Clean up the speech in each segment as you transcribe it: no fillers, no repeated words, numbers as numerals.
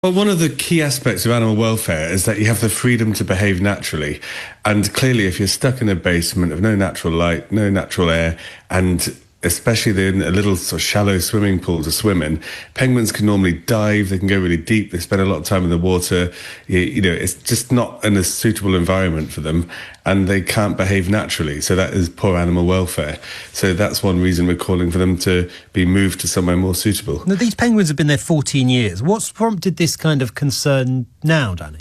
Well, one of the key aspects of animal welfare is that you have the freedom to behave naturally. And clearly, if you're stuck in a basement of no natural light, no natural air, and especially they're in a little sort of shallow swimming pool to swim in, penguins can normally dive, they can go really deep, they spend a lot of time in the water. It's just not in a suitable environment for them, and they can't behave naturally. So that is poor animal welfare. So that's one reason we're calling for them to be moved to somewhere more suitable. Now, these penguins have been there 14 years. What's prompted this kind of concern now, Danny?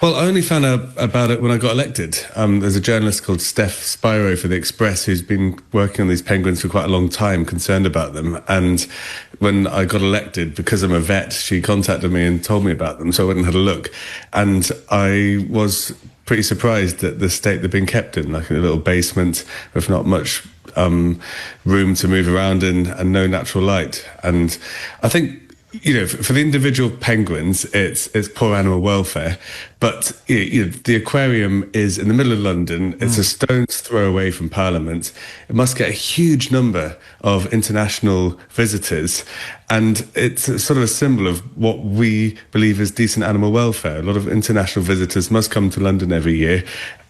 Well, I only found out about it when I got elected. There's a journalist called Steph Spiro for The Express who's been working on these penguins for quite a long time, concerned about them. And when I got elected, because I'm a vet, she contacted me and told me about them, so I went and had a look. And I was pretty surprised at the state they've been kept in, like in a little basement with not much room to move around in and no natural light. And I think, for the individual penguins, it's poor animal welfare. But the aquarium is in the middle of London. It's a stone's throw away from Parliament. It must get a huge number of international visitors. And it's sort of a symbol of what we believe is decent animal welfare. A lot of international visitors must come to London every year,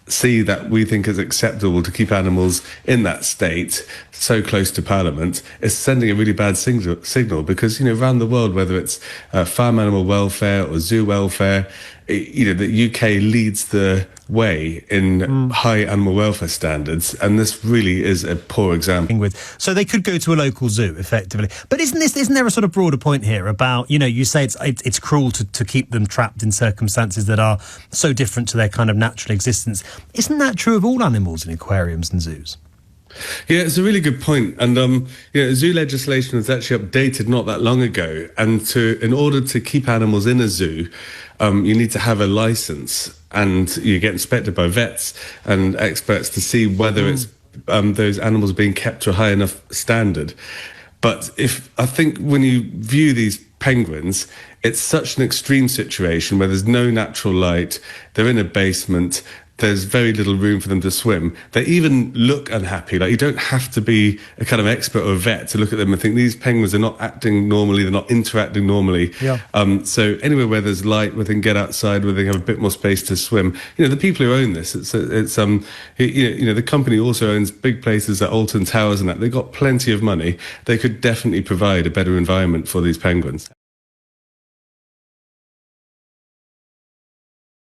see that we think is acceptable to keep animals in that state so close to Parliament. Is sending a really bad signal because, around the world, whether it's farm animal welfare or zoo welfare, the UK leads the way in high animal welfare standards, and this really is a poor example. So they could go to a local zoo, effectively. But isn't there a sort of broader point here about, you say it's cruel to keep them trapped in circumstances that are so different to their kind of natural existence. Isn't that true of all animals in aquariums and zoos? Yeah, it's a really good point. And zoo legislation was actually updated not that long ago. And in order to keep animals in a zoo, you need to have a license, and you get inspected by vets and experts to see whether it's those animals being kept to a high enough standard. But I think when you view these penguins, it's such an extreme situation where there's no natural light, they're in a basement, there's very little room for them to swim. They even look unhappy. Like, you don't have to be a kind of expert or a vet to look at them and think these penguins are not acting normally, they're not interacting normally. Yeah. So anywhere where there's light, where they can get outside, where they have a bit more space to swim. The people who own this, the company also owns big places at Alton Towers and that. They've got plenty of money. They could definitely provide a better environment for these penguins.